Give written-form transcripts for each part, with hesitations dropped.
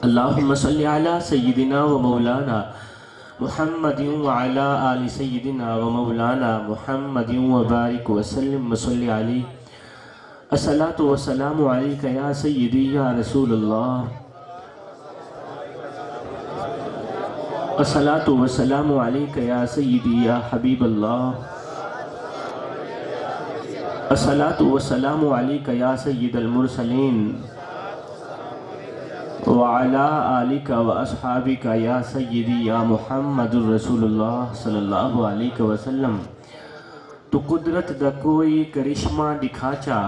अल्लाहुम्मा सल्ली अला सय्यिदिना व मौलाना मुहम्मदिन व अला आलि सय्यिदिना व मौलाना मुहम्मदिन व बारिक व सल्लिम व सल्ली अलैहि। अस्सलातु व सलामु अलैका या सय्यिदी या रसूलल्लाह। अस्सलातु व सलामु अलैका या सय्यिदी या हबीबल्लाह। अस्सलातु व सलामु अलैका या सय्यिदल मुरसलीन व अला आलिका व अस्हाबिका या सय्यिदी या मुहम्मदुर रसूलुल्लाह सल्लल्लाहु अलैहि वसल्लम। तू कुदरत दा कोई करिश्मा दिखाचा,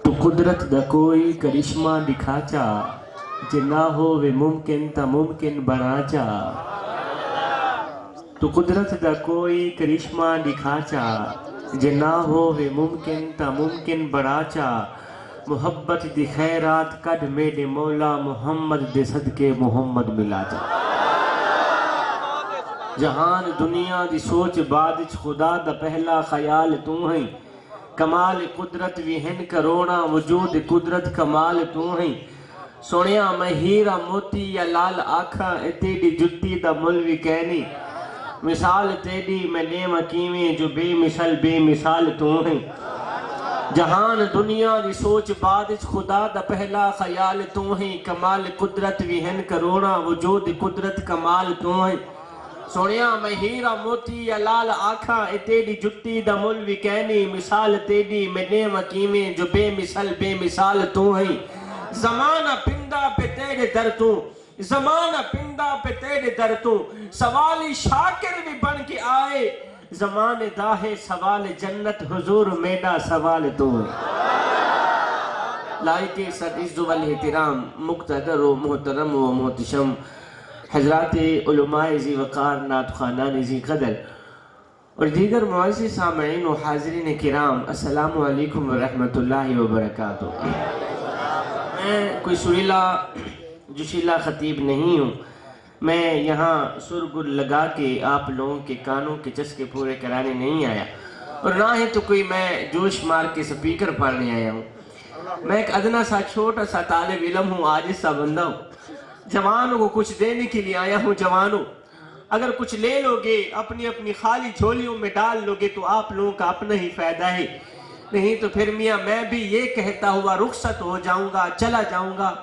तू कुदरत दा कोई करिश्मा दिखाचा, जे ना होवे मुमकिन ता मुमकिन बनाचा। तू कुदरत दा कोई करिश्मा दिखाचा, जे ना होवे मुमकिन ता मुमकिन बनाचा। मुहब्बत दी खैरात कद मेरे मौला मुहम्मद दे सदके मुहम्मद मिला जा। जहान दुनिया दी सोच बाद खुदा दा पहला ख्याल तू है। कमाल कुदरत विहन करोना वजूद कुदरत कमाल तू है। सोनिया मैं हीरा मोती या लाल आखा तेरी जुत्ती दा मुल भी कहनी। मिसाल तेरी मैं नेम कीवें जो बेमिसल बेमिसाल तू है। जहान दुनिया दी सोच बाद खुदा दा पहला ख्याल तू है। कमाल कुदरत विहन करोना वजूद कुदरत कमाल तू है। सोनिया मैं हीरा मोती या लाल आखा तेरी जुत्ती दा मुल भी कहनी। मिसाल तेरी मैं नेम कीवें जो बेमिसाल तू है। ज़माना पिंदा पे तेरे दर तू, ज़माना पिंदा पे तेरे दर तू। सवाली शाकिर भी बन के आए, ज़माने दाहे सवाल जन्नत हुजूर मेरा सवाल तू। लाइके सदिज़्ज़ु वल एहतिराम मुक़्तदर व मोहतरम व मोहतशम हज़राते उलमाए ज़ी वक़ार नात ख़ानान ज़ी क़दर और दीगर मुअज़्ज़िज़ सामईन व हाज़रीन किराम, अस्सलामु अलैकुम व रहमतुल्लाहि व बरकातुहू। मैं कोई सुरीला जोशीला ख़तीब नहीं हूँ। मैं यहाँ सुरगुल लगा के आप लोगों के कानों के चस्के पूरे कराने नहीं आया और ना ही तो कोई मैं जोश मार के स्पीकर पढ़ने आया हूँ। मैं एक अदना सा छोटा सा तालिब इल्म हूँ, आजिज़ सा बंदा हूँ। जवानों को कुछ देने के लिए आया हूँ। जवानों, अगर कुछ ले लोगे अपनी अपनी खाली झोलियों में डाल लोगे तो आप लोगों का अपना ही फायदा है। नहीं तो फिर मियाँ मैं भी ये कहता हुआ रुखसत हो जाऊँगा, चला जाऊँगा।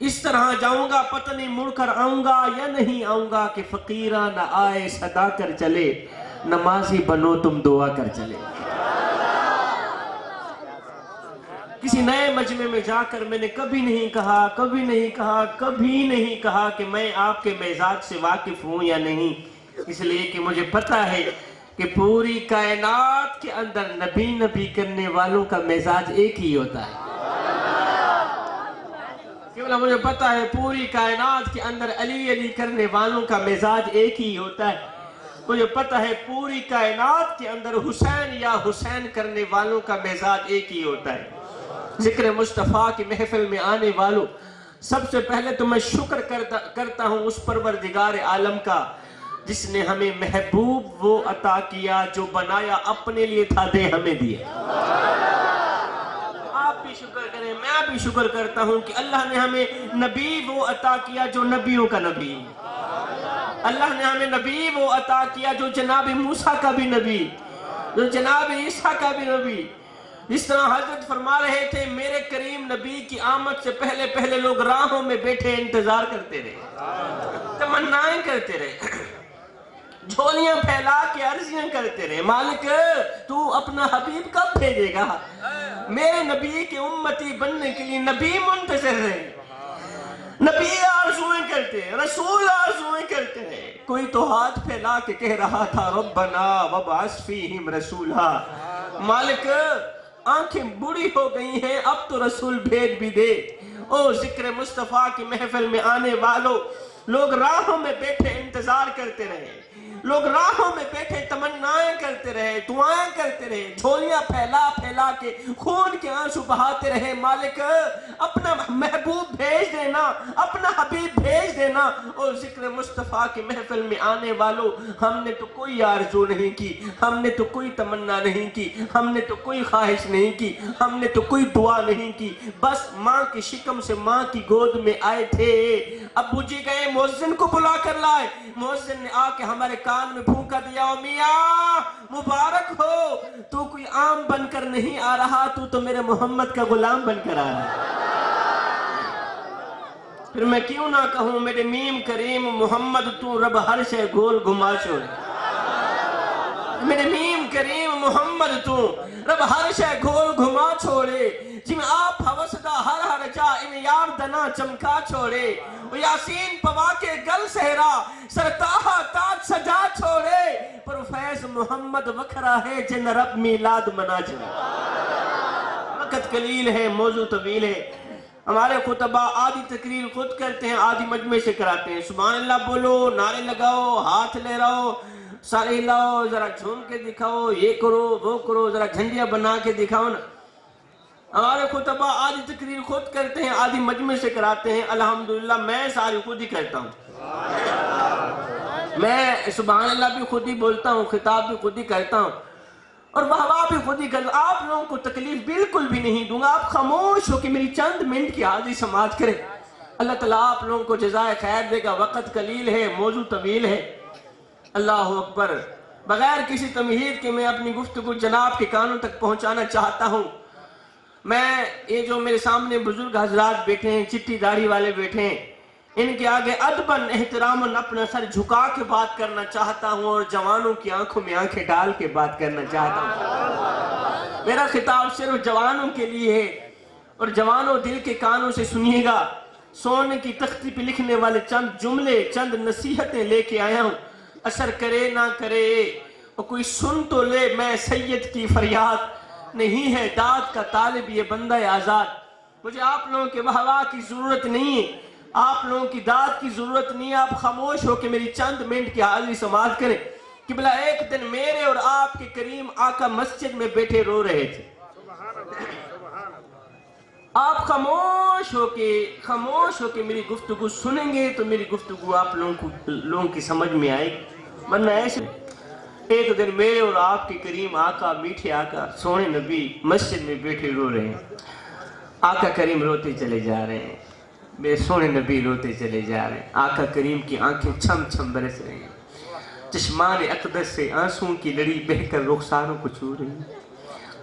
इस तरह जाऊंगा पता नहीं मुड़कर आऊंगा या नहीं आऊंगा कि फकीरा न आए सदा कर चले, नमाजी बनो तुम दुआ कर चले। किसी नए मजमे में जाकर मैंने कभी नहीं कहा कि मैं आपके मिजाज से वाकिफ हूं या नहीं। इसलिए कि मुझे पता है कि पूरी कायनात के अंदर नबी नबी करने वालों का मिजाज एक ही होता है। मुझे पता है पूरी कायनात के अंदर अली अली करने वालों का मिजाज एक ही होता है। मुझे पता है पूरी कायनात के अंदर हुसैन या हुसैन करने वालों का मिजाज एक ही होता है। जिक्र मुस्तफ़ा की महफिल में आने वालों, सबसे पहले तो मैं शुक्र करता हूँ उस परवरदिगार आलम का जिसने हमें महबूब वो अता किया जो बनाया अपने लिए था, दे हमें दिए। आप भी शुक्र करें, मैं भी शुक्र करता हूँ कि अल्लाह ने हमें नबी वो अता किया जो नबियों का नबी। अल्लाह ने हमें नबी वो अता किया जो जनाब मूसा का भी नबी, जो जनाब ईसा का भी नबी। जिस तरह हजरत फरमा रहे थे मेरे करीम नबी की आमद से पहले पहले लोग राहों में बैठे इंतजार करते रहे, तमन्नाएं करते रहे, झोलियां फैला के अर्जियां करते रहे, मालिक तू अपना हबीब कब भेजेगा। मेरे नबी के उम्मती बनने के लिए नबी मुंतज़िर रहे, नबी आरज़ुएं करते, रसूल आरज़ुएं करते रहे। कोई तो हाथ फैला के कह रहा था रब्बना वबअस फ़ीहिम रसूला। मालिक आंखें बूढ़ी हो गई हैं, अब तो रसूल भेज भी दे। ओ जिक्र मुस्तफ़ा की महफिल में आने वालों, लोग राहों में बैठे इंतजार करते रहे। लोग राहों में बैठे तमन्नाएं करते रहे, दुआएं करते रहे, झोलियां फैला फैला के खून के आंसू बहाते रहे। मालिक अपना महबूब भेज देना, अपना हबीब भेज देना। और जिक्र मुस्तफ़ा की महफिल में आने वालों, हमने तो कोई आरज़ू नहीं की, हमने तो कोई तमन्ना नहीं की, हमने तो कोई ख्वाहिश नहीं की, हमने तो कोई दुआ नहीं की। बस माँ की शिकम से माँ की गोद में आए थे। अब्बू जी गए, मुअज्जिन को बुला कर लाए। मुअज्जिन ने आके हमारे कान में फूंका दिया, ओ मियाँ मुबारक हो, तू कोई आम बनकर नहीं आ रहा, तू तो मेरे मोहम्मद का गुलाम बनकर आ रहा है। फिर मैं क्यों ना कहूं, मेरे मीम करीम मोहम्मद तू रब हर शे गोल घुमा छोड़े। मेरे मीम करीम मोहम्मद तू रब हर शे गोल घुमा छोड़े। जिम आप हवसदा हर हर जा इन यार दना चमका छोड़े। यासीन पवा के गल सहरा सरताहा ताज सजा छोड़े। पर फैज मोहम्मद वखरा है जिन रब मिलाद मना छोड़े। वक़्त कलील है, मौजू तवील है। हमारे खुतबा आधी तकरीर खुद करते हैं, आधी मजमे से कराते हैं। सुभान अल्लाह बोलो, नारे लगाओ, हाथ ले रहो, सारे हिलाओ, जरा झूम के दिखाओ, ये करो वो करो, जरा झंडियां बना के दिखाओ ना। हमारे खुतबा आधी तकरीर खुद करते हैं, आधी मजमे से कराते हैं। अल्हम्दुलिल्लाह मैं सारी खुद ही करता हूँ। मैं सुभान अल्लाह भी खुद ही बोलता हूँ, खिताब भी खुद ही करता हूँ, और वाह भी खुद ही कर। आप लोगों को तकलीफ बिल्कुल भी नहीं दूंगा। आप खामोश हो कि मेरी चंद मिनट की हाजिरी समाप्त करें। अल्लाह ताला आप लोगों को जज़ाए खैर देगा। वक़्त कलील है, मौजू तवील है। अल्लाह अकबर। बगैर किसी तमहीद के मैं अपनी गुफ्तगू जनाब के कानों तक पहुंचाना चाहता हूं। मैं ये जो मेरे सामने बुजुर्ग हजरात बैठे हैं, चिट्टी दाढ़ी वाले बैठे हैं, इनके आगे अदबन एहतरामन अपना सर झुका के बात करना चाहता हूँ, और जवानों की आंखों में आंखें डाल के बात करना चाहता हूँ। मेरा खिताब सिर्फ जवानों के लिए है, और जवानों दिल के कानों से सुनिएगा। सोने की तख्ती पे लिखने वाले चंद जुमले, चंद नसीहतें लेके आया हूँ। असर करे ना करे और कोई सुन तो ले, मैं सैयद की फरियाद नहीं है दाद का तालिब ये बंदा आजाद। मुझे आप लोगों के वाह की जरूरत नहीं है, आप लोगों की दाद की जरूरत नहीं है। आप खामोश हो के मेरी चंद मिनट की हाजिरी समाप्त करें। कि भला एक दिन मेरे और आपके करीम आका मस्जिद में बैठे रो रहे थे। आप खामोश होके मेरी गुफ्तगू सुनेंगे तो मेरी गुफ्तगू आप लोगों की समझ में आएगी। वरना ऐसे एक दिन मेरे और आपके करीम आका, मीठे आका, सोने नबी मस्जिद में बैठे रो रहे हैं। आका करीम रोते चले जा रहे हैं, मेरे सोने नबी रोते चले जा रहे हैं। आका करीम की आंखें छम छम बरस रही हैं। चश्मान अक़दस से आंसुओं की लड़ी बहकर रुखसारों को छू रही है।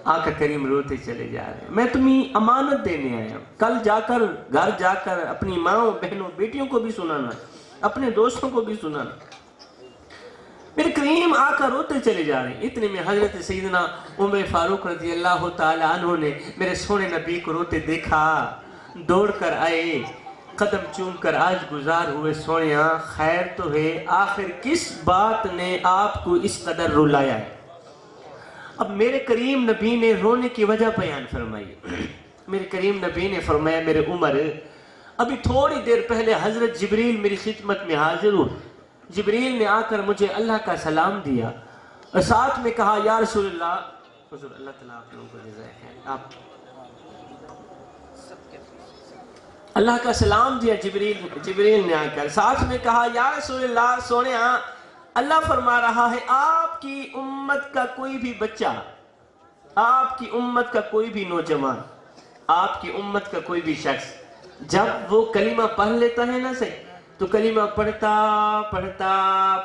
आका करीम रोते चले जा रहे हैं। मैं तुम्हें अमानत देने आया हूँ। कल जाकर घर जाकर अपनी माओ, बहनों, बेटियों को भी सुनाना, अपने दोस्तों को भी सुनाना। मेरे करीम आका रोते चले जा रहे हैं। इतने में हजरत सैयदना उमर फारूक रज़ी अल्लाह तआला अन्हु ने मेरे सोने नबी को रोते देखा, दौड़ कर आए, कदम चूम कर आज गुजार हुए। सोनिया खैर तो है, आखिर किस बात ने आपको इस कदर रुलाया है? अब मेरे करीम नबी ने रोने की वजह बयान फरमाई। मेरे करीम नबी ने फरमाया, मेरे उमर, अभी थोड़ी देर पहले हजरत जिब्रील मेरी खिदमत में हाजिर हुए। जिब्रील ने आकर मुझे अल्लाह का सलाम दिया और साथ में कहा, या रसूलल्लाह, हुज़ूर अल्लाह ताला आप लोगों को जज़ाए खैर, आप अल्लाह का सलाम दिया। जिब्रील ने आकर साथ में कहा, या रसूलल्लाह, सोने अल्लाह फरमा रहा है, आपकी उम्मत का कोई भी बच्चा, आपकी उम्मत का कोई भी नौजवान, आपकी उम्मत का कोई भी शख्स जब वो कलीमा पढ़ लेता है ना सही, तो कलीमा पढ़ता पढ़ता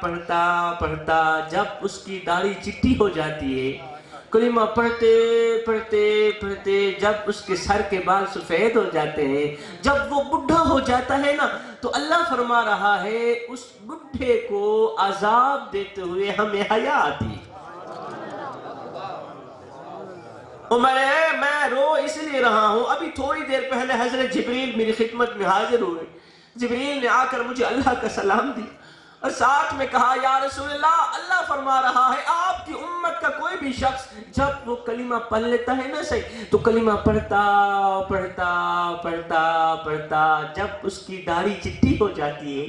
पढ़ता पढ़ता जब उसकी दाढ़ी चिट्टी हो जाती है, कलीमा पढ़ते पढ़ते पढ़ते जब उसके सर के बाल सफ़ेद हो जाते हैं, जब वो बुढ़ा हो जाता है ना, तो अल्लाह फरमा रहा है उस बुढ़े को अजाब देते हुए हमें हया आती है। मैं रो इसलिए रहा हूँ, अभी थोड़ी देर पहले हजरत जिब्रील मेरी खिदमत में हाजिर हुए। जिब्रील ने आकर मुझे अल्लाह का सलाम दिया और साथ में कहा, या रसूलल्लाह, अल्लाह फरमा रहा है, आपकी उम्मत का कोई भी शख्स जब वो कलीमा पढ़ लेता है ना सही, तो कलीमा पढ़ता पढ़ता पढ़ता पढ़ता जब उसकी दाढ़ी चिट्टी हो जाती है,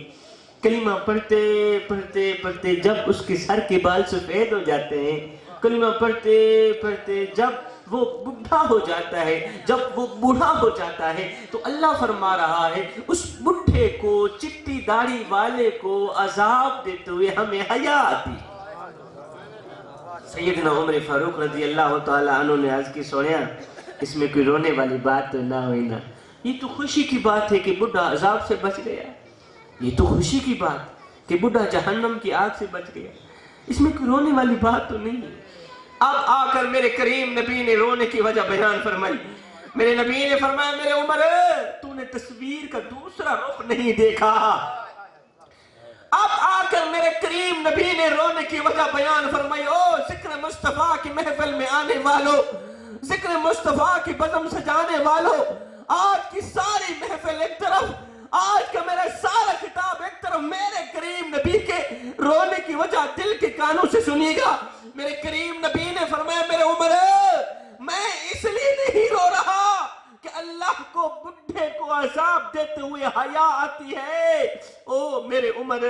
कलीमा पढ़ते पढ़ते पढ़ते जब उसके सर के बाल सफेद हो जाते हैं, कलीमा पढ़ते पढ़ते जब वो बुढ़ा हो जाता है, जब वो बूढ़ा हो जाता है, तो अल्लाह फरमा रहा है उस बुढ़े को, चिट्टी दाढ़ी वाले को अजाब देते हुए हमें हया आती। सैयदना उमर फारूक रजी अल्लाह तआला अन्हु ने आज की सोनिया, इसमें कोई रोने वाली बात तो ना हुई ना, ये तो खुशी की बात है कि बुढ़ा अजाब से बच गया, ये तो खुशी की बात कि बुढ़ा जहन्नम की आग से बच गया, इसमें कोई रोने वाली बात तो नहीं है। अब आकर मेरे करीम नबी ने रोने की वजह बयान फरमाई। मेरे नबी ने फरमाया, मेरे उमर तूने तस्वीर का दूसरा रुख नहीं देखा। अब आकर मेरे करीम नबी ने रोने की वजह बयान फरमाई। ओ जिक्र मुस्तफा की महफिल में आने वालों, जिक्र मुस्तफा की बज़म सजाने वालों, आज की सारी महफिल एक तरफ, आज का मेरा सारा खिताब एक तरफ, मेरे करीम नबी के रोने की वजह दिल के कानों से सुनिएगा। मेरे करीम नबी ने फरमाया, मेरे उमर मैं इसलिए नहीं रो रहा कि अल्लाह को बुढ़े को अजाब देते हुए हया आती है। ओ मेरे उमर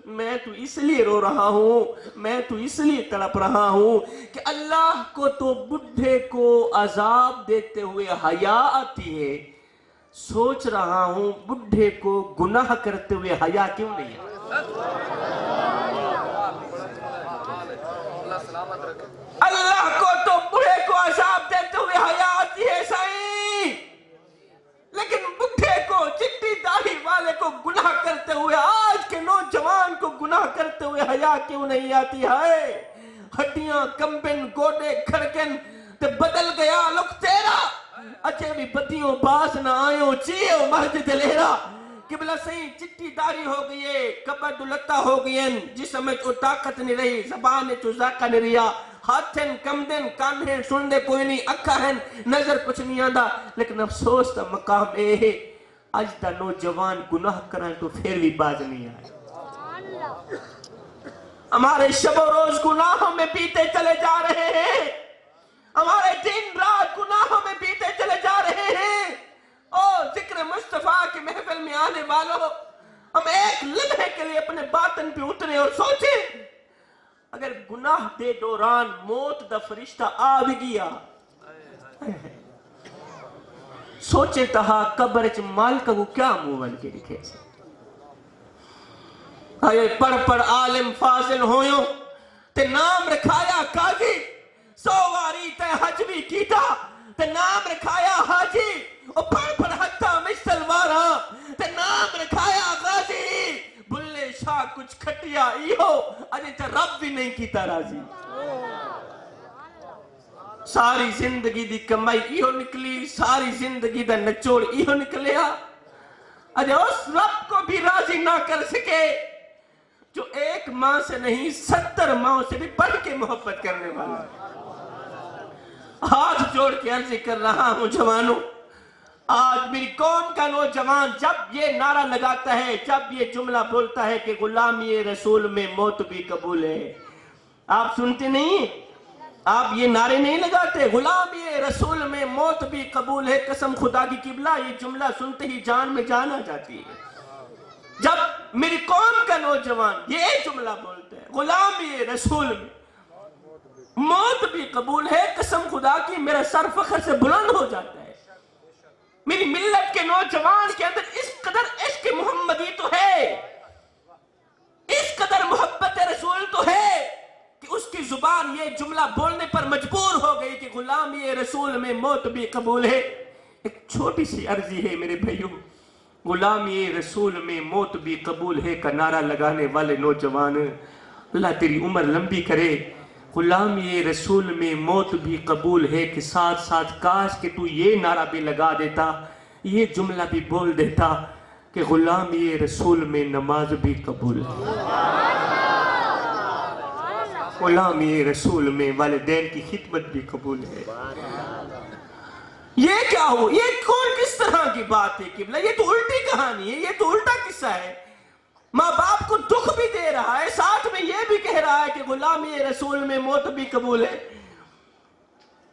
मैं तो इसलिए रो रहा हूं, मैं तो इसलिए तड़प रहा हूं कि अल्लाह को तो बुढ़े को अजाब देते हुए हया आती है। सोच रहा हूं बुढ़े को गुनाह करते हुए हया क्यों नहीं है। अल्लाह को तो बुढ़े को अजाब देते हुए हया आती है सही, लेकिन बुढ़े को, चिट्टी दाढ़ी वाले को गुनाह करते हुए, आज के नौजवान को गुनाह करते हुए हया क्यों नहीं आती है। हड्डियां कंबन, गोडे खड़कन ते बदल गया लुक तेरा, अच्छे भी बतियों बास ना आयो चियो मस्जिद लेरा। किबला सही चिट्टी दाढ़ी हो गई है, कबर दुलत्ता हो गई है, जिसमें तो ताकत नहीं रही, जबान तो जाका नहीं रिया, हाथन कमदन, कान सुनने कोई नहीं, अखा है नजर कुछ नहीं आता। लेकिन अफसोस का मकाम ए है अज का नौजवान गुनाह करें तो फिर भी बाज नहीं आए। हमारे शब रोज गुनाहों में बीते चले जा रहे हैं, हमारे दिन रात गुनाहों में बीते चले जा रहे हैं। ओ जिक्र मुस्तफा की महफिल में आने वालों, हम एक लम्हे के लिए अपने बातन पे उतरे और सोचे, अगर गुनाह दे दौरान मौत दा फरिश्ता आ भी गया, सोचे तहा कब्र च मालिक को क्या मुंह बन के दिखे। अरे पढ़ पढ़ आलिम फाजिल होयो ते नाम रखाया काजी, 100 वारी ते हज भी कीता ते नाम रखाया हाजी। ओ पढ़ पढ़ हत्ता मिसलवारा ते नाम रखाया गाजी। बुल्ले शाह कुछ खटिया इहो अजे ते रब भी नहीं कीता राजी। सारी जिंदगी दी कमाई इहो निकली, सारी जिंदगी दा नचोड़ इहो निकलिया, अजे उस रब को भी राजी ना कर सके जो एक मां से नहीं 70 माओं से भी बढ़ के मोहब्बत करने वाला। हाथ जोड़ के अर्ज कर रहा हूं जवानों, आज मेरी कौम का नौजवान जब ये नारा लगाता है, जब ये जुमला बोलता है कि गुलामी रसूल में मौत भी कबूल है, आप सुनते नहीं, आप ये नारे नहीं लगाते, गुलामी रसूल में मौत भी कबूल है, कसम खुदा की किबला, ये जुमला सुनते ही जान में जान आ जाती है। जब मेरी कौम का नौजवान ये जुमला बोलते हैं, गुलामी रसूल में मौत भी कबूल है, कसम खुदा की मेरा सर फख्र से बुलंद हो जाता है। मेरी मिल्लत के नौजवान के अंदर इस कदर इश्क मोहम्मदी तो है, इस कदर मोहब्बत रसूल तो है कि उसकी जुबान ये जुमला बोलने पर मजबूर हो गई कि गुलामी रसूल में मौत भी कबूल है। एक छोटी सी अर्जी है मेरे भाइयों, गुलामी रसूल में मौत भी कबूल है का नारा लगाने वाले नौजवान, अल्लाह तेरी उम्र लंबी करे। गुलामी रसूल में मौत भी कबूल है के साथ साथ काश कि तू ये नारा भी लगा देता, ये जुमला भी बोल देता कि गुलामी रसूल में नमाज भी कबूल है, गुलामी रसूल में वालिदैन की खिदमत भी कबूल है। ये क्या हो, ये कौन किस तरह की बात है किबला, ये तो उल्टी कहानी है, ये तो उल्टा किस्सा है। माँ बाप को दुख भी दे रहा है, साथ में ये भी कह रहा है कि गुलामी रसूल में मौत भी कबूल है।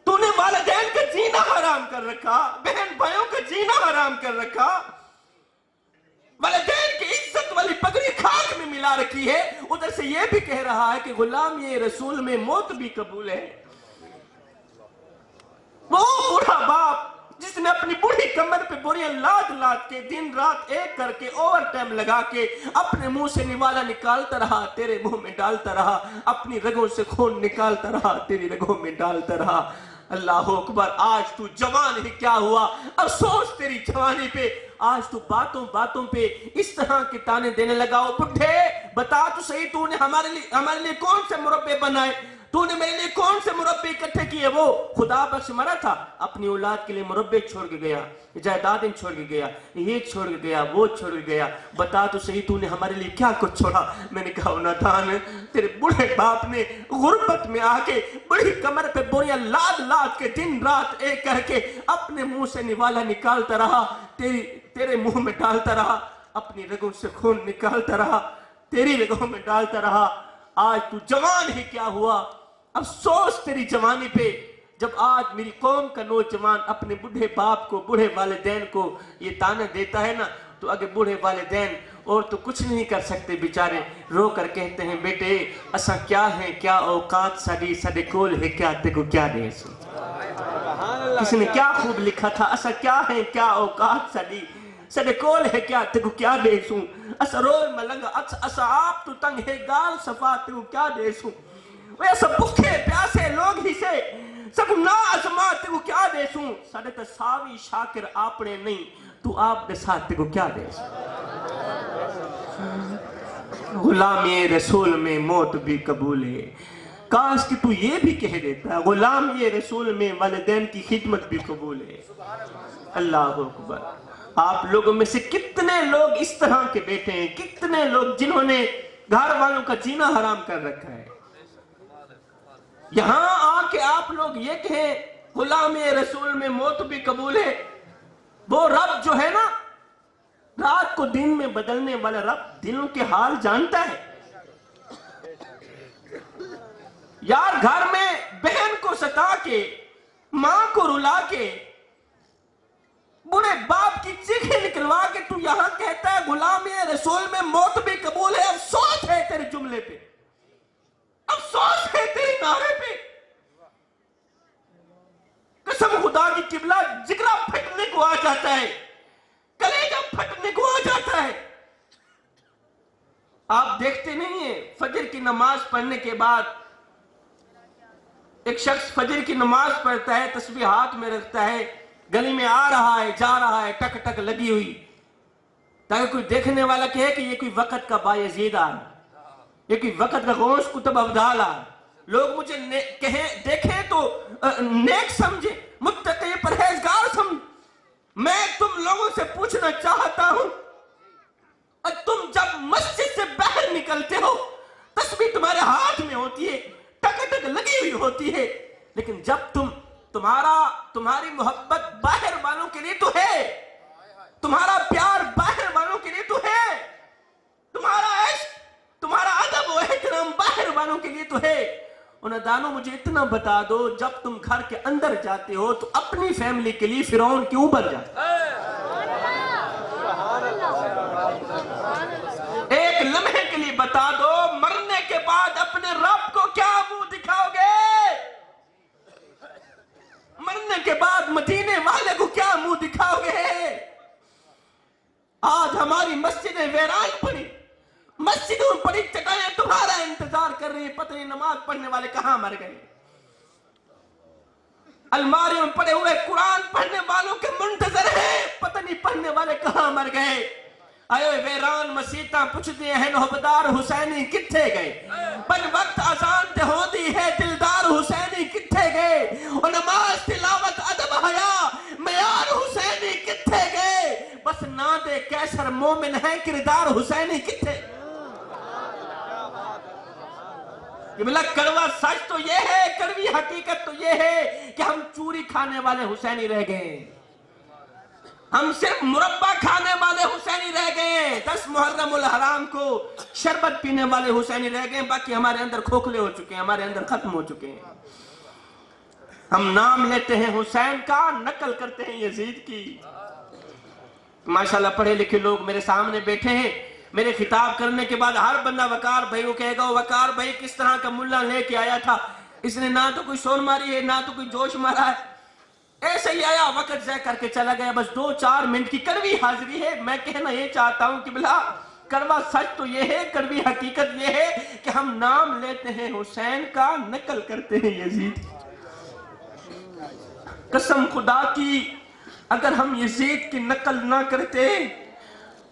तूने वालिदैन का जीना हराम कर रखा, बहन भाइयों का जीना हराम कर रखा, वालिदैन की इज्जत वाली पगड़ी खा ला रखी है, उधर से ये भी कह रहा है कि गुलाम ये रसूल में मौत भी कबूल है। वो बूढ़ा बाप जिसने अपनी बूढ़ी कमर पे बोरियां लाद लाद के दिन रात एक करके ओवर टाइम लगा के अपने मुंह से निवाला निकालता रहा, तेरे मुंह में डालता रहा, अपनी रगों से खून निकालता रहा, तेरी रगों में डालता रहा। अल्लाह अकबर, आज तू जवान ही क्या हुआ, अफसोस तेरी जवानी पे। आज तू बातों बातों पे इस तरह के ताने देने लगा। ओ बुढ़े, बता तो सही, तूने हमारे लिए कौन से मुरब्बे बनाए, तूने मेरे लिए कौन से मुरब्बे इकट्ठे किए? वो खुदा बख्श मरा था, अपनी औलाद के लिए मुरब्बे छोड़ के गया, जायदादें छोड़ के गया, ये छोड़ के गया, वो छोड़ के गया। बता तो सही, तूने हमारे लिए क्या कुछ छोड़ा? मैंने कहा नाथान, तेरे बूढ़े बाप ने गुर्बत में आके बड़ी कमर पे बोरियां लाद लाद के दिन रात एक करके अपने मुंह से निवाला निकालता रहा, तेरे मुंह में डालता रहा, अपनी रगों से खून निकालता रहा, तेरी रगों में डालता रहा। आज तू जवान ही क्या हुआ, अफसोस तेरी जवानी पे, जब आज मेरी कौम का नौजवान अपने बूढ़े बाप को, बूढ़े वालिदैन को ये ताना देता है ना, तो आगे बूढ़े वालिदैन और तो कुछ नहीं कर सकते, बेचारे रो कर कहते हैं, बेटे असा क्या है, क्या औकात साडी, साडे कोल है क्या, तेको क्या दे। किसी ने क्या खूब लिखा था, असा क्या है, क्या औकात साडी, साडे कोल है क्या, तेको क्या देसूं। असा रोए मलंगा, असा आप तो तंग है गाल सफा, तेको क्या देसूं। वे सब भूखे प्यासे लोग ही से सब ना आजमा, तेको क्या देसूं। साडे तो सावी शाकिर आपने नहीं, तू आप दे साथ तेको क्या देसूं। गुलामी रसूल में मौत भी कबूल है। काश कि तू ये भी कह देता, गुलाम ये रसूल में वालिदैन की खिदमत भी कबूल है। अल्लाह अकबर। आप लोगों में से कितने लोग इस तरह के बैठे हैं, कितने लोग जिन्होंने घर वालों का जीना हराम कर रखा है। यहां आके आप लोग ये कहें गुलाम रसूल में मौत भी कबूल है। वो रब जो है ना, रात को दिन में बदलने वाला रब दिलों के हाल जानता है। यार घर में बहन को सता के, मां को रुला के, बूढ़े बाप की चीखें निकलवा के तू यहां कहता है गुलाम रसूल में मौत भी कबूल है। अफसोस है तेरे जुमले पे, अफसोस है तेरे नारे पे। कसम खुदा की किबला, जिगरा फटने को आ जाता है, कलेजा फटने को आ जाता है। आप देखते नहीं है, फजर की नमाज पढ़ने के बाद एक शख्स फजर की नमाज पढ़ता है, तस्बीह हाथ में रखता है, गली में आ रहा है, जा रहा है, टक टक लगी हुई, ताकि कोई देखने वाला कहे कि ये कोई वक्त का बायजीद आ, ये कोई वक्त का गौस कुतुब अब्दाल आ। लोग मुझे देखें तो नेक समझे, मुत्तकी परहेजगार समझ। मैं तुम लोगों से पूछना चाहता हूं, तुम जब मस्जिद से बाहर निकलते हो, तस्बीह तुम्हारे हाथ में होती है, टक टक लगी हुई होती है, लेकिन जब तुम्हारी मोहब्बत बाहर वालों के लिए तो है, तुम्हारा प्यार बाहर वालों के लिए तो है, तुम्हारा इश्क, तुम्हारा अदब और एहतराम बाहर वालों के लिए तो है। उन दानों, मुझे इतना बता दो, जब तुम घर के अंदर जाते हो तो अपनी फैमिली के लिए फिरौन क्यों बन जाते? एक लम्हे के लिए बता दो, मरने के बाद अपने रब को क्या मुंह दिखाओगे? मरने के बाद मदीने वाले को क्या मुंह दिखाओगे? आज हमारी मस्जिदें वीरान पड़ी, मस्जिदों में पड़ी चटाइयां तुम्हारा इंतजार कर रही है, पता नहीं नमाज पढ़ने वाले कहां मर गए। अलमारियों में पड़े हुए कुरान पढ़ने वालों के मुंतजर है, पता नहीं पढ़ने वाले कहां मर गए। आयो वीरान मसीता पुछदी है, नौबदार हुसैनी किथे गए? पर वक्त अजान ते होंदी है, दिलदार हुसैनी किथे गए? और नमाज तिलावत अदब हया मयार हुसैनी किथे गए? बस ना दे कैसर मोमिन है, किरदार हुसैनी किथे? कड़वा सच तो ये है, कड़वी हकीकत तो ये है कि हम चूरी खाने वाले हुसैनी रह गए, हम सिर्फ मुरब्बा खाने वाले हुसैनी रह गए, 10 मुहर्रम उल हराम को शरबत पीने वाले हुसैनी रह गए, बाकी हमारे अंदर खोखले हो चुके हैं, हमारे अंदर खत्म हो चुके हैं। हम नाम लेते हैं हुसैन का, नकल करते हैं यजीद की। माशाल्लाह पढ़े लिखे लोग मेरे सामने बैठे हैं, मेरे खिताब करने के बाद हर बंदा वकार भाई को कहेगा, वकार भाई किस तरह का मुल्ला लेके आया था, इसने ना तो कोई शोर मारी है ना तो कोई जोश मारा है, ऐसे ही आया वक्त जय करके चला गया, बस 2-4 मिनट की कड़वी हाजिरी है। मैं कहना ये चाहता हूं कि बिला कड़वा सच तो ये है, कड़वी हकीकत ये है कि हम नाम लेते हैं हुसैन का, नकल करते हैं यजीद। कसम खुदा की अगर हम यजीद की नकल ना करते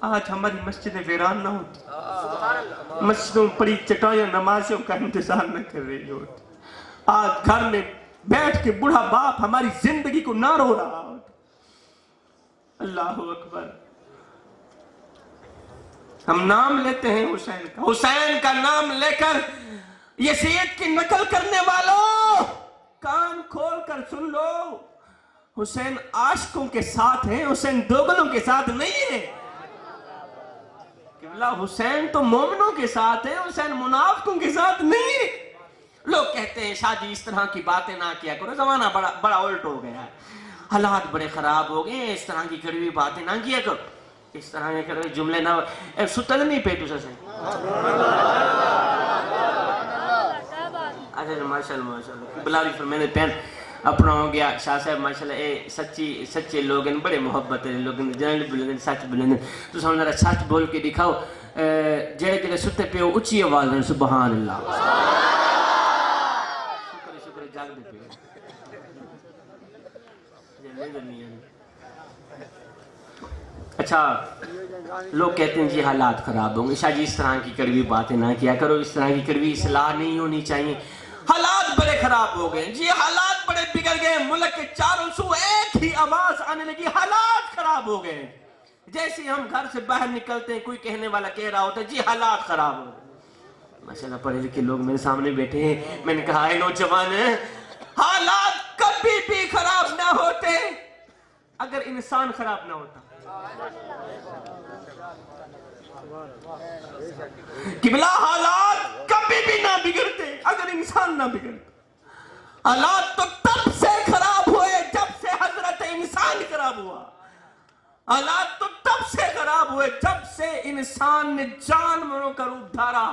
आज हमारी मस्जिद वीरान ना होती, मस्जिदों पड़ी चटाइयों नमाजों का इंतजार न कर रही होती, आज घर में बैठ के बूढ़ा बाप हमारी जिंदगी को ना रो रहा होता। अल्लाह अकबर। हम नाम लेते हैं हुसैन का, हुसैन का नाम लेकर यजीद की नकल करने वालों कान खोल कर सुन लो, हुसैन आशिकों के साथ है, हुसैन दोगलों के साथ नहीं है। हुसैन तो मोमिनों के साथ है, हुसैन मुनाफिकों के साथ नहीं है। लोग कहते हैं शादी इस तरह की बातें ना किया करो, जमाना बड़ा उल्ट हो गया है, हालात बड़े खराब हो गए, इस तरह की कड़वी बातें ना किया करो, इस तरह के कड़वे जुमले ना सुतल नहीं पे तुझे से। अच्छा माशाल्लाह माशाल्लाह बिलाली पर मैंने पेन अपना हो गया। शाह साहब माशाल्लाह ए सच्चे लोग हैं, बड़े मोहब्बत है लोग, जनरल बोलेंगे सच बोलेंगे, तो हम जरा सच बोल के दिखाओ, जेड़े जेड़े सुते पे उच्ची आवाज में सुभान अल्लाह, शुक्र जाग दे पे अच्छा। लोग कहते हैं जी हालात खराब होंगे, शाह जी इस तरह की कड़वी बातें ना किया करो, इस तरह की कड़वी इस्लाह नहीं होनी चाहिए। हालात बड़े खराब हो गए जी, हालात बड़े बिगड़ गए, मुल्क के चारों सू एक ही आवाज आने लगी, हालात खराब हो गए। जैसे हम घर से बाहर निकलते हैं कोई कहने वाला कह रहा होता है जी हालात खराब हो गए। माशाल्लाह पढ़े लिखे लोग मेरे सामने बैठे हैं, मैंने कहा है नौजवान हालात कभी भी खराब ना होते अगर इंसान खराब ना होता। किबला हालात कभी भी ना बिगड़ते अगर इंसान ना बिगड़ता। हालात तो तब से खराब हुए जब से हजरत इंसान खराब हुआ, हालात तो तब से खराब हुए जब से इंसान ने जानवरों का रूप धारा,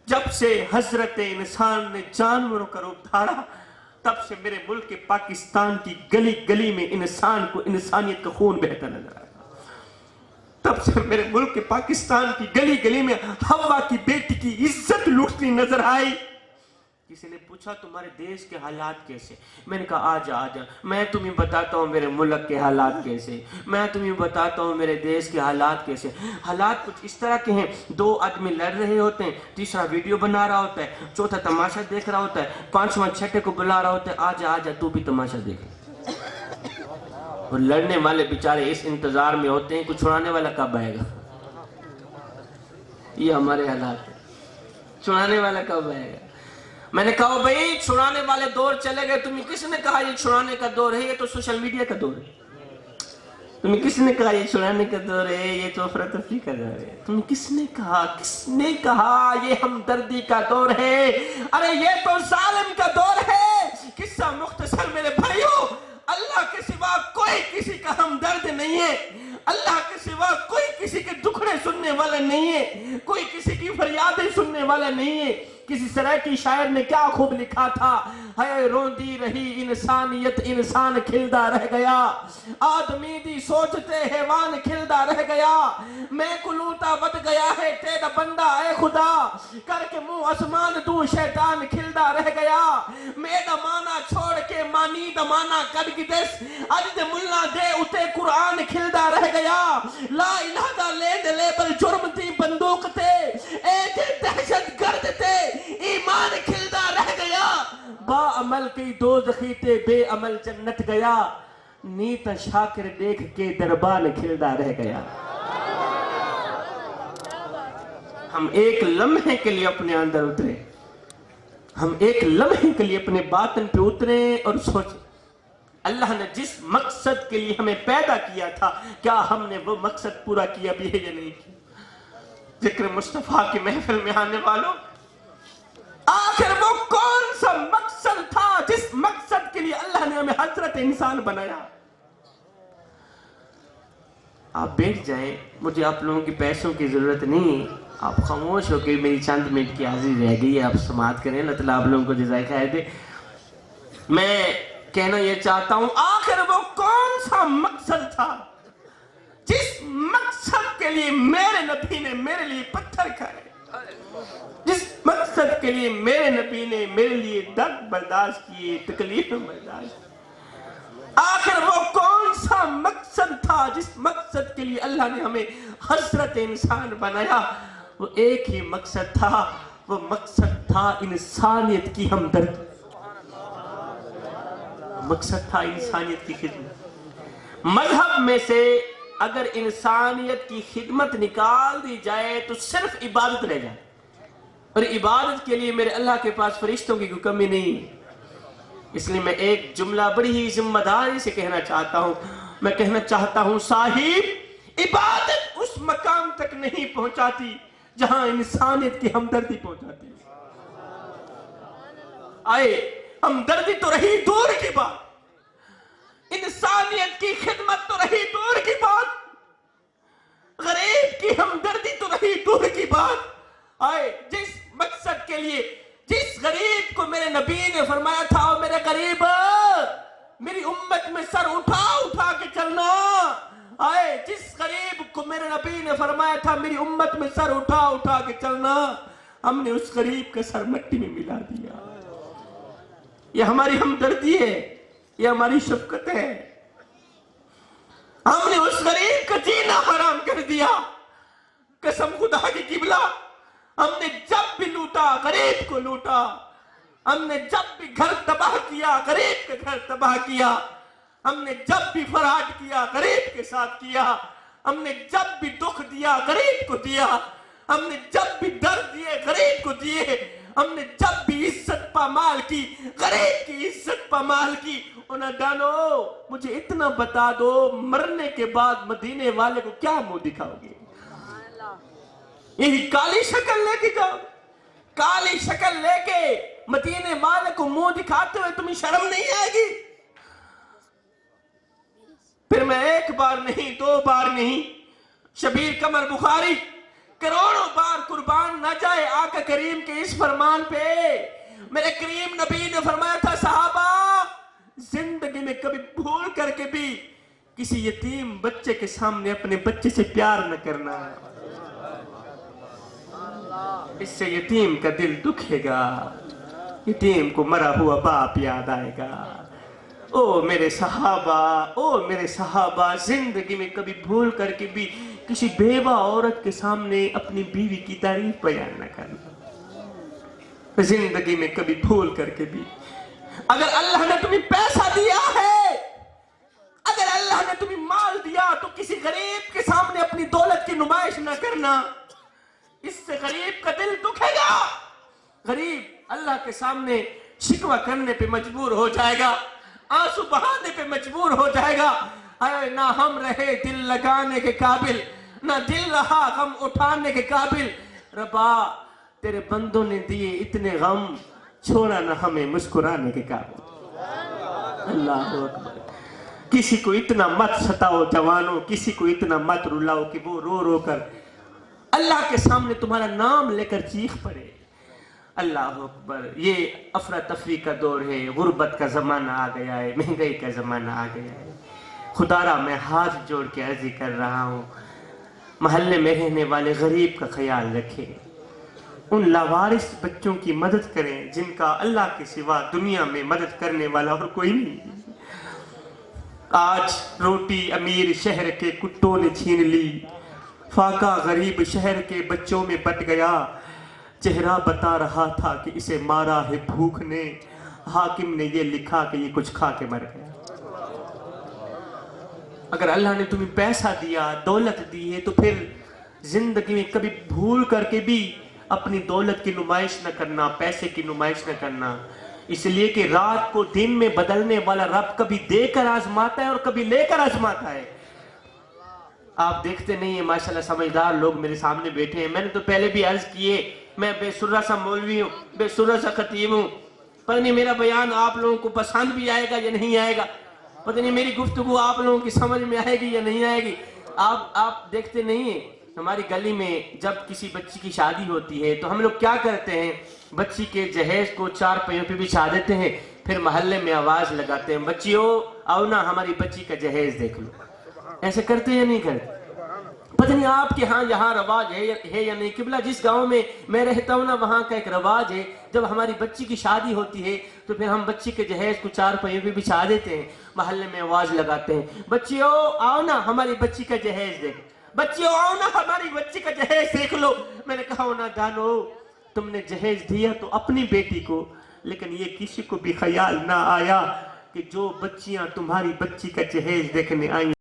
जब से हजरत इंसान ने जानवरों का रूप धारा तब से मेरे मुल्क के पाकिस्तान की गली गली में इंसान को इंसानियत का खून बहता नजर आया। तब से मेरे मुल्क के पाकिस्तान की गली गली में हवा की बेटी की इज्जत लूटती नजर आई। किसी ने पूछा तुम्हारे देश के हालात कैसे, मैंने कहा आजा आजा मैं तुम्हें बताता हूँ मेरे मुल्क के हालात कैसे, मैं तुम्हें बताता हूँ मेरे देश के हालात कैसे। हालात कुछ इस तरह के हैं, 2 आदमी लड़ रहे होते हैं, तीसरा वीडियो बना रहा होता है, चौथा तमाशा देख रहा होता है, 5वां छठे को बुला रहा होता है आजा आजा तू भी तमाशा देख। और लड़ने वाले बेचारे इस इंतजार में होते हैं कुछ छुड़ाने वाला कब आएगा। ये हमारे हालात है, छुड़ाने वाला कब आएगा। मैंने कहा भाई छुड़ाने वाले दौर चले गए, तुम्हें किसने कहा ये छुड़ाने का दौर है, ये तो सोशल मीडिया का दौर है। तुम्हें किसने कहा ये छुड़ाने का दौर है, ये तो अफरा तफरी का दौर है। तुम्हें किसने कहा ये हमदर्दी का दौर है, अरे ये तो जालिम का दौर है। किस्सा मुख्तसर मेरे भाइयों, अल्लाह के सिवा कोई किसी का हमदर्द नहीं है, अल्लाह के सिवा कोई किसी के दुखड़े सुनने वाला नहीं है, कोई किसी की फरियादें सुनने वाला नहीं है। किसी तरह की शायर ने क्या खूब लिखा था, है रोंदी रही इंसानियत इंसान खिलदा रह गया, आदमी दी सोचते हैवान खिलदा रह गया, मैं कुलूता बद गया है तेरा बंदा ए खुदा, करके मुंह आसमान तू शैतान खिलदा रह गया, मेरा माना छोड़ के मानी दमाना कर गिदस अज दे मुल्ला दे उते कुरान खिलदा रह गया, ला इलाहा दा लेंद लेबल जुर्म दी बंदूक ते ए ते दहशत गर्द ते ईमान खिलदा रह गया, बा अमल की दोज़खी ते बेअमल जन्नत गया, नीत शाकिर देख के दरबान खिलदा रह गया। हम एक लम्हे के लिए अपने अंदर उतरे, हम एक लम्हे के लिए अपने बातन पे उतरे और सोचे अल्लाह ने जिस मकसद के लिए हमें पैदा किया था क्या हमने वो मकसद पूरा किया भी है या नहीं किया। जिक्र मुस्तफा की महफिल में आने वालों, आखिर वो कौन सा मकसद था जिस मकसद के लिए अल्लाह ने हमें हजरत इंसान बनाया। आप बैठ जाएं, मुझे आप लोगों की पैसों की ज़रूरत नहीं है। आप खामोश हो के मेरी चंद मिनट की हाजिरी रह गई है, आप समाप्त करें। अल्लाह ताला आप लोगों को जज़ाए खैर दे। मैं कहना ये चाहता हूँ, आखिर वो कौन सा मकसद था जिस मकसद के लिए मेरे नबी ने मेरे लिए पत्थर खाए, जिस मकसद के लिए मेरे नबी ने मेरे लिए दर्द बर्दाश्त किए, तकलीफ बर्दाश्त। आखिर वो कौन सा मकसद था जिस मकसद के लिए अल्लाह ने हमें हसरत इंसान बनाया? वो एक ही मकसद था, वो मकसद था इंसानियत की हमदर्दी, मकसद था इंसानियत की खिदमत। मजहब में से अगर इंसानियत की खिदमत निकाल दी जाए तो सिर्फ इबादत रह जाए, और इबादत के लिए मेरे अल्लाह के पास फरिश्तों की कोई कमी नहीं है। इसलिए मैं एक जुमला बड़ी ही जिम्मेदारी से कहना चाहता हूं। मैं कहना चाहता हूं, साहिब, इबादत उस मकाम तक नहीं पहुंचाती जहां इंसानियत की हमदर्दी पहुंचाती। आए, हमदर्दी तो रही दूर की बात, इंसानियत की खिदमत तो रही दूर की बात, गरीब की हमदर्दी तो रही दूर की बात। आए, जिस मकसद के लिए, जिस गरीब को मेरे नबी ने फरमाया था, ओ मेरे गरीब, मेरी उम्मत में सर उठा उठा के चलना। आए, जिस गरीब को मेरे नबी ने फरमाया था मेरी उम्मत में सर उठा उठा के चलना, हमने उस गरीब का सर मिट्टी में मिला दिया। ये हमारी हमदर्दी है, ये हमारी शफकत है। हमने उस गरीब का जीना हराम कर दिया। कसम खुदा की किबला, हमने जब भी लूटा गरीब को लूटा, हमने जब भी घर तबाह किया गरीब के घर तबाह किया, हमने जब भी फराड किया गरीब के साथ किया, हमने जब भी दुख दिया गरीब को दिया, हमने जब भी दर्द दिए गरीब को दिए, हमने जब भी इज्जत पामाल की गरीब की इज्जत पामाल की। उन्हें डालो, मुझे इतना बता दो, मरने के बाद मदीने वाले को क्या मुंह दिखाओगे? यही काली शक्ल लेके जाओ, काली शक्ल लेके मदीने वाले को मुंह दिखाते हुए तुम्हें शर्म नहीं आएगी? फिर मैं एक बार नहीं, दो बार नहीं, शबीर कमर बुखारी करोड़ों बार कुर्बान न जाए आका करीम के इस फरमान पे। मेरे करीम नबी ने फरमाया था, सहाबा, जिंदगी में कभी भूल करके भी किसी यतीम बच्चे के सामने अपने बच्चे से प्यार न करना, इससे यतीम का दिल दुखेगा, यतीम को मरा हुआ बाप याद आएगा। ओ मेरे सहाबा, ओ मेरे सहाबा, जिंदगी में कभी भूल करके भी किसी बेवा औरत के सामने अपनी बीवी की तारीफ बयान न करना। जिंदगी में कभी भूल करके भी, अगर अल्लाह ने तुम्हें पैसा दिया है, अगर अल्लाह ने तुम्हें माल दिया, तो किसी गरीब के सामने अपनी दौलत की नुमाइश न करना, इससे गरीब का दिल दुखेगा। गरीब अल्लाह के सामने शिकवा करने पे मजबूर हो जाएगा, आंसू बहाने पे मजबूर हो जाएगा। अरे ना हम रहे दिल लगाने के काबिल, ना दिल रहा गम उठाने के काबिल। रब्बा, तेरे बंदों ने दिए इतने गम, छोड़ा ना हमें मुस्कुराने के काबिल। अल्लाह अकबर। किसी को इतना मत सताओ जवानों, किसी को इतना मत रुलाओ कि वो रो रो कर अल्लाह के सामने तुम्हारा नाम लेकर चीख पड़े। अल्लाह अकबर। ये अफरा तफरी का दौर है, गुर्बत का ज़माना आ गया है, महंगाई का ज़माना आ गया है। खुदारा मैं हाथ जोड़ के अर्जी कर रहा हूँ, महल्ले में रहने वाले गरीब का ख्याल रखें, उन लावारिस बच्चों की मदद करें जिनका अल्लाह के सिवा दुनिया में मदद करने वाला और कोई नहीं। आज रोटी अमीर शहर के कुत्तों ने छीन ली, फाका गरीब शहर के बच्चों में बट गया। चेहरा बता रहा था कि इसे मारा है भूख ने, हाकिम ने ये लिखा कि ये कुछ खा के मर गया। अगर अल्लाह ने तुम्हें पैसा दिया, दौलत दी है, तो फिर जिंदगी में कभी भूल करके भी अपनी दौलत की नुमाइश न करना, पैसे की नुमाइश न करना। इसलिए कि रात को दिन में बदलने वाला रब कभी देकर आजमाता है और कभी लेकर आजमाता है। आप देखते नहीं है, माशाल्लाह समझदार लोग मेरे सामने बैठे हैं। मैंने तो पहले भी अर्ज किए, मैं बेसुरा सा मौलवी हूँ, बेसुरा सा खतीब हूँ। पता नहीं मेरा बयान आप लोगों को पसंद भी आएगा या नहीं आएगा, पता नहीं मेरी गुफ्तगू आप लोगों की समझ में आएगी या नहीं आएगी। आप देखते नहीं है, हमारी गली में जब किसी बच्ची की शादी होती है तो हम लोग क्या करते हैं, बच्ची के जहेज को 4 पहियों पे बिछा देते हैं, फिर मोहल्ले में आवाज लगाते हैं, बच्चियों आओ ना हमारी बच्ची का जहेज देख लो। ऐसे करते हैं या नहीं करते? पता नहीं आपके यहाँ रवाज है या नहीं। किबला जिस गांव में मैं रहता हूँ ना, वहाँ का एक रवाज है, जब हमारी बच्ची की शादी होती है तो फिर हम बच्ची के जहेज को 4 पहियों पे बिछा देते हैं, मोहल्ले में आवाज लगाते हैं, बच्चियों आओ ना हमारी बच्ची का जहेज देख, बच्चियों आओ ना हमारी बच्ची का जहेज देख लो। मैंने कहा ना दानो, तुमने जहेज दिया तो अपनी बेटी को, लेकिन ये किसी को भी ख्याल ना आया कि जो बच्चियां तुम्हारी बच्ची का जहेज देखने आई